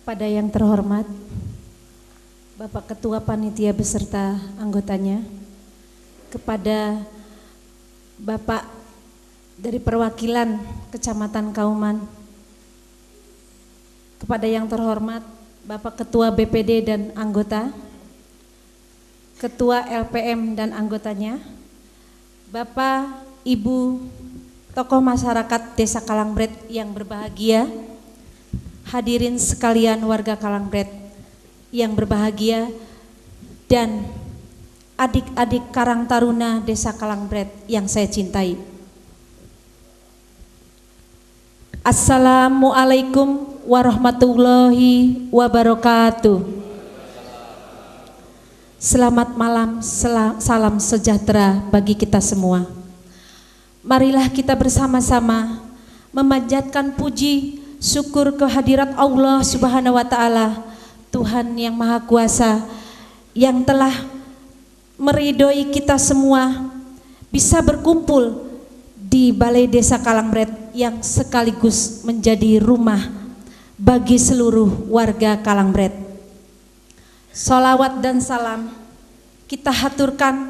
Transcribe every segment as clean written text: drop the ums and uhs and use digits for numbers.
Kepada yang terhormat Bapak Ketua Panitia beserta anggotanya, kepada Bapak dari perwakilan Kecamatan Kauman, kepada yang terhormat Bapak Ketua BPD dan anggota, Ketua LPM dan anggotanya, Bapak, Ibu, tokoh masyarakat Desa Kalangbret yang berbahagia, hadirin sekalian warga Kalangbret yang berbahagia, dan adik-adik Karang Taruna Desa Kalangbret yang saya cintai. Assalamualaikum warahmatullahi wabarakatuh. Selamat malam, salam sejahtera bagi kita semua. Marilah kita bersama-sama memanjatkan puji syukur kehadirat Allah Subhanahu wa Ta'ala, Tuhan yang Maha Kuasa, yang telah meridhoi kita semua bisa berkumpul di Balai Desa Kalangbret yang sekaligus menjadi rumah bagi seluruh warga Kalangbret. Sholawat dan salam kita haturkan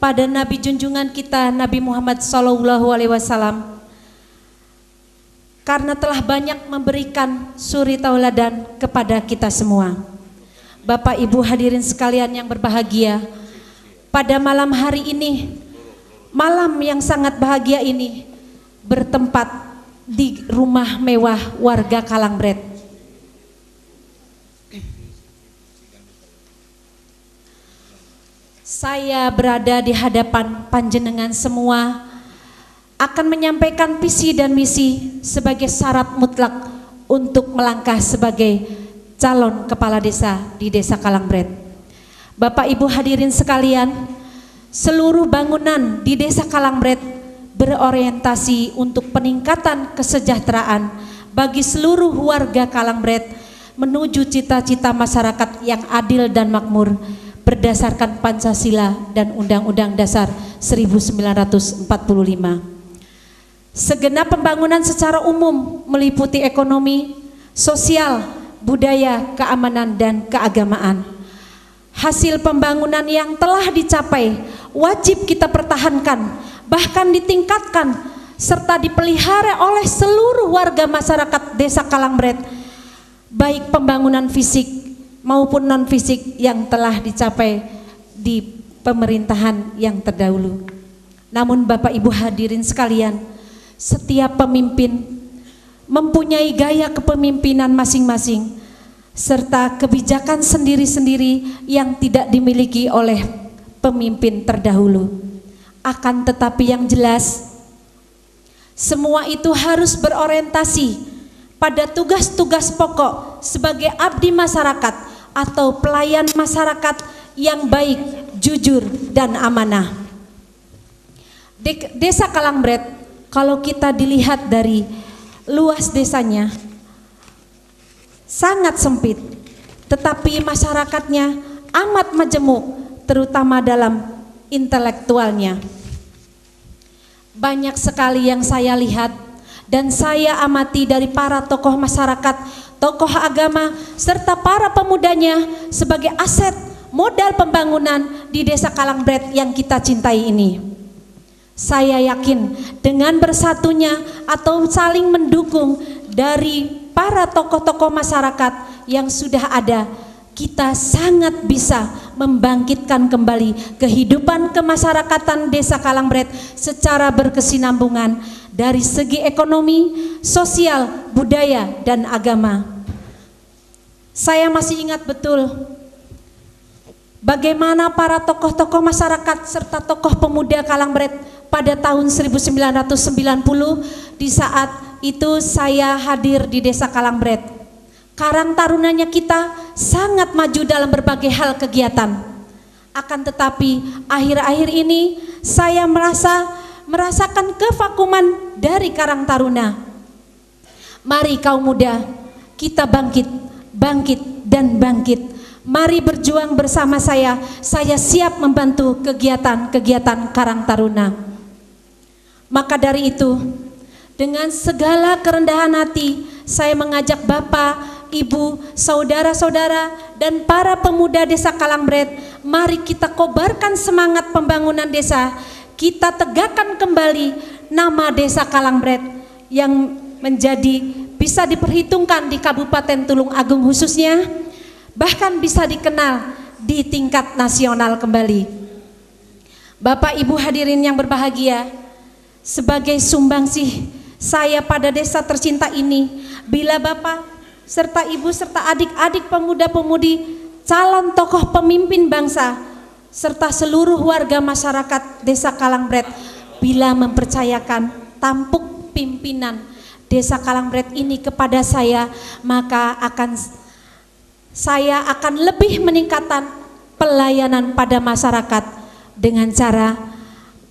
pada Nabi junjungan kita Nabi Muhammad SAW, karena telah banyak memberikan suri tauladan kepada kita semua. Bapak Ibu hadirin sekalian yang berbahagia, pada malam hari ini, malam yang sangat bahagia ini, bertempat di rumah mewah warga Kalangbret. Saya berada di hadapan panjenengan semua akan menyampaikan visi dan misi sebagai syarat mutlak untuk melangkah sebagai calon kepala desa di Desa Kalangbret. Bapak Ibu hadirin sekalian, seluruh bangunan di Desa Kalangbret berorientasi untuk peningkatan kesejahteraan bagi seluruh warga Kalangbret menuju cita-cita masyarakat yang adil dan makmur berdasarkan Pancasila dan Undang-Undang Dasar 1945. Segenap pembangunan secara umum meliputi ekonomi, sosial, budaya, keamanan, dan keagamaan. Hasil pembangunan yang telah dicapai wajib kita pertahankan, bahkan ditingkatkan, serta dipelihara oleh seluruh warga masyarakat Desa Kalangbret, baik pembangunan fisik maupun non fisik yang telah dicapai di pemerintahan yang terdahulu. Namun Bapak Ibu hadirin sekalian, setiap pemimpin mempunyai gaya kepemimpinan masing-masing serta kebijakan sendiri-sendiri yang tidak dimiliki oleh pemimpin terdahulu. Akan tetapi yang jelas, semua itu harus berorientasi pada tugas-tugas pokok sebagai abdi masyarakat atau pelayan masyarakat yang baik, jujur, dan amanah. Desa Kalangbret, kalau kita dilihat dari luas desanya, sangat sempit, tetapi masyarakatnya amat majemuk, terutama dalam intelektualnya. Banyak sekali yang saya lihat dan saya amati dari para tokoh masyarakat, tokoh agama, serta para pemudanya sebagai aset modal pembangunan di Desa Kalangbret yang kita cintai ini. Saya yakin dengan bersatunya atau saling mendukung dari para tokoh-tokoh masyarakat yang sudah ada, kita sangat bisa membangkitkan kembali kehidupan kemasyarakatan Desa Kalangbret secara berkesinambungan dari segi ekonomi, sosial, budaya, dan agama. Saya masih ingat betul bagaimana para tokoh-tokoh masyarakat serta tokoh pemuda Kalangbret pada tahun 1990, di saat itu saya hadir di Desa Kalangbret. Karang Tarunanya kita sangat maju dalam berbagai hal kegiatan. Akan tetapi akhir-akhir ini saya merasakan kevakuman dari Karang Taruna. Mari kaum muda, kita bangkit dan bangkit. Mari berjuang bersama saya siap membantu kegiatan-kegiatan Karang Taruna. Maka dari itu, dengan segala kerendahan hati, saya mengajak Bapak, ibu, saudara-saudara, dan para pemuda desa Kalangbret, mari kita kobarkan semangat pembangunan desa. Kita tegakkan kembali nama desa Kalangbret yang menjadi bisa diperhitungkan di Kabupaten Tulung Agung khususnya, bahkan bisa dikenal di tingkat nasional kembali. Bapak Ibu hadirin yang berbahagia, sebagai sumbangsih saya pada desa tercinta ini, bila Bapak serta Ibu serta adik-adik pemuda-pemudi calon tokoh pemimpin bangsa serta seluruh warga masyarakat desa Kalangbret bila mempercayakan tampuk pimpinan desa Kalangbret ini kepada saya, maka saya akan lebih meningkatkan pelayanan pada masyarakat dengan cara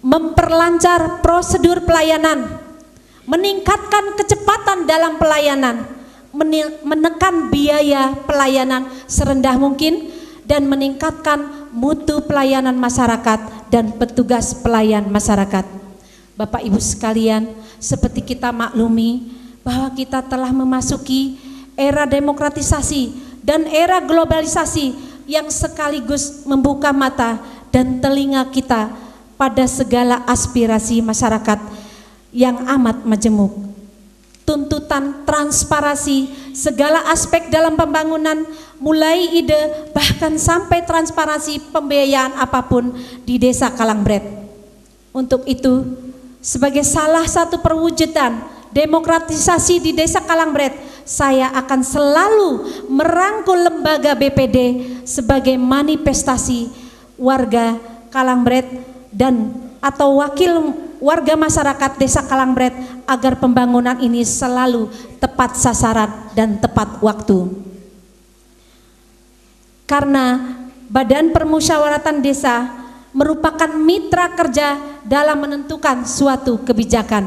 memperlancar prosedur pelayanan, meningkatkan kecepatan dalam pelayanan, menekan biaya pelayanan serendah mungkin, dan meningkatkan mutu pelayanan masyarakat dan petugas pelayan masyarakat. Bapak Ibu sekalian, seperti kita maklumi bahwa kita telah memasuki era demokratisasi dan era globalisasi yang sekaligus membuka mata dan telinga kita pada segala aspirasi masyarakat yang amat majemuk. Tuntutan transparansi segala aspek dalam pembangunan, mulai ide bahkan sampai transparansi pembiayaan apapun di desa Kalangbret. Untuk itu, sebagai salah satu perwujudan demokratisasi di desa Kalangbret, saya akan selalu merangkul lembaga BPD sebagai manifestasi warga Kalangbret dan atau wakil warga masyarakat desa Kalangbret agar pembangunan ini selalu tepat sasaran dan tepat waktu. Karena Badan Permusyawaratan Desa merupakan mitra kerja dalam menentukan suatu kebijakan.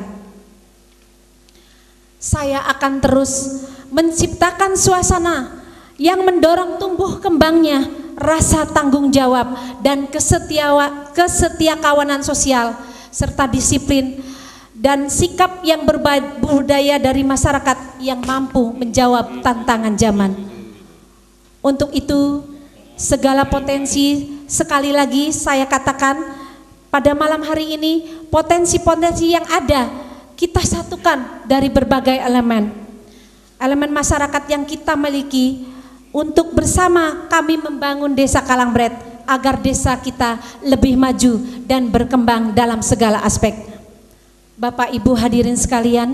Saya akan terus menciptakan suasana yang mendorong tumbuh kembangnya rasa tanggung jawab dan kesetiakawanan sosial serta disiplin dan sikap yang berbudaya dari masyarakat yang mampu menjawab tantangan zaman. Untuk itu, segala potensi, sekali lagi saya katakan pada malam hari ini, potensi-potensi yang ada kita satukan dari berbagai elemen masyarakat yang kita miliki untuk bersama kami membangun desa Kalangbret agar desa kita lebih maju dan berkembang dalam segala aspek. Bapak Ibu hadirin sekalian,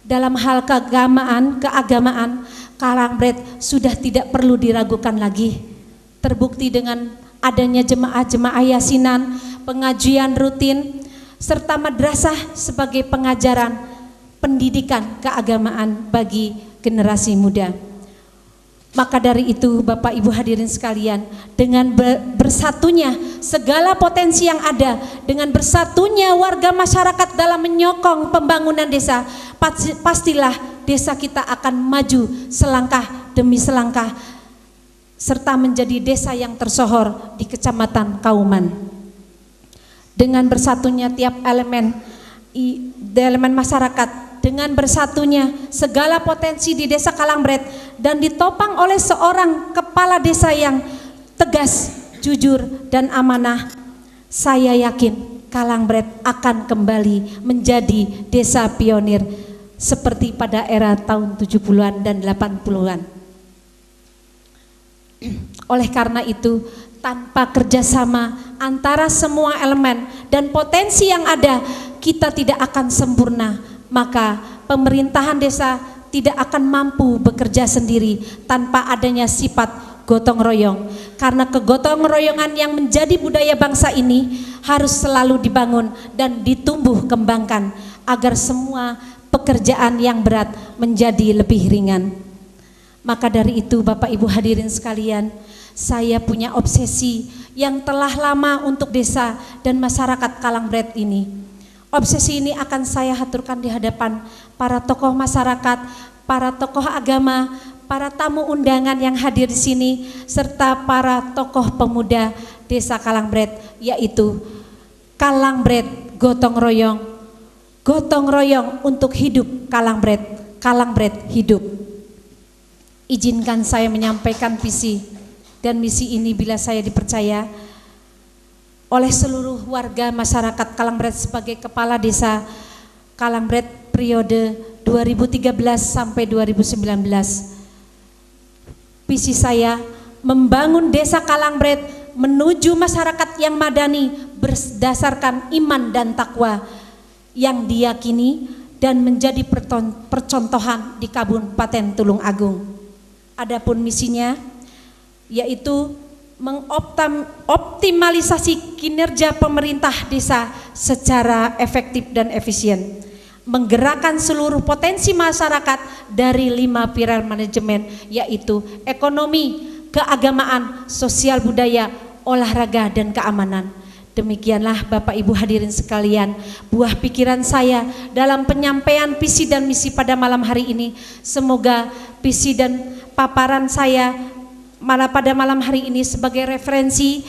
dalam hal keagamaan Kalangbret sudah tidak perlu diragukan lagi. Terbukti dengan adanya jemaah-jemaah yasinan, pengajian rutin, serta madrasah sebagai pengajaran pendidikan keagamaan bagi generasi muda. Maka dari itu Bapak Ibu hadirin sekalian, dengan bersatunya segala potensi yang ada, dengan bersatunya warga masyarakat dalam menyokong pembangunan desa, pastilah desa kita akan maju selangkah demi selangkah serta menjadi desa yang tersohor di Kecamatan Kauman. Dengan bersatunya tiap elemen masyarakat, dengan bersatunya segala potensi di desa Kalangbret dan ditopang oleh seorang kepala desa yang tegas, jujur, dan amanah, saya yakin Kalangbret akan kembali menjadi desa pionir seperti pada era tahun 70-an dan 80-an. Oleh karena itu, tanpa kerjasama antara semua elemen dan potensi yang ada, kita tidak akan sempurna. Maka pemerintahan desa tidak akan mampu bekerja sendiri tanpa adanya sifat gotong royong. Karena kegotong royongan yang menjadi budaya bangsa ini harus selalu dibangun dan ditumbuh kembangkan agar semua pekerjaan yang berat menjadi lebih ringan. Maka dari itu Bapak Ibu hadirin sekalian, saya punya obsesi yang telah lama untuk desa dan masyarakat Kalangbret ini. Obsesi ini akan saya haturkan di hadapan para tokoh masyarakat, para tokoh agama, para tamu undangan yang hadir di sini, serta para tokoh pemuda desa Kalangbret, yaitu Kalangbret gotong royong untuk hidup Kalangbret, Kalangbret hidup. Izinkan saya menyampaikan visi dan misi ini bila saya dipercaya oleh seluruh warga masyarakat Kalangbret sebagai Kepala Desa Kalangbret periode 2013 sampai 2019. Visi saya membangun Desa Kalangbret menuju masyarakat yang madani berdasarkan iman dan takwa yang diyakini dan menjadi percontohan di Kabupaten Tulung Agung. Adapun misinya yaitu mengoptimalisasi kinerja pemerintah desa secara efektif dan efisien, menggerakkan seluruh potensi masyarakat dari 5 pilar manajemen yaitu ekonomi, keagamaan, sosial budaya, olahraga, dan keamanan. Demikianlah Bapak Ibu hadirin sekalian buah pikiran saya dalam penyampaian visi dan misi pada malam hari ini. Semoga visi dan paparan saya pada malam hari ini sebagai referensi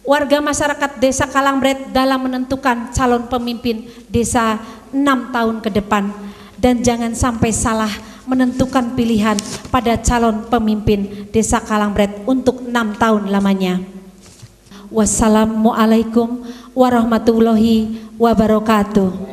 warga masyarakat Desa Kalangbret dalam menentukan calon pemimpin desa 6 tahun ke depan, dan jangan sampai salah menentukan pilihan pada calon pemimpin Desa Kalangbret untuk 6 tahun lamanya. Wassalamualaikum warahmatullahi wabarakatuh.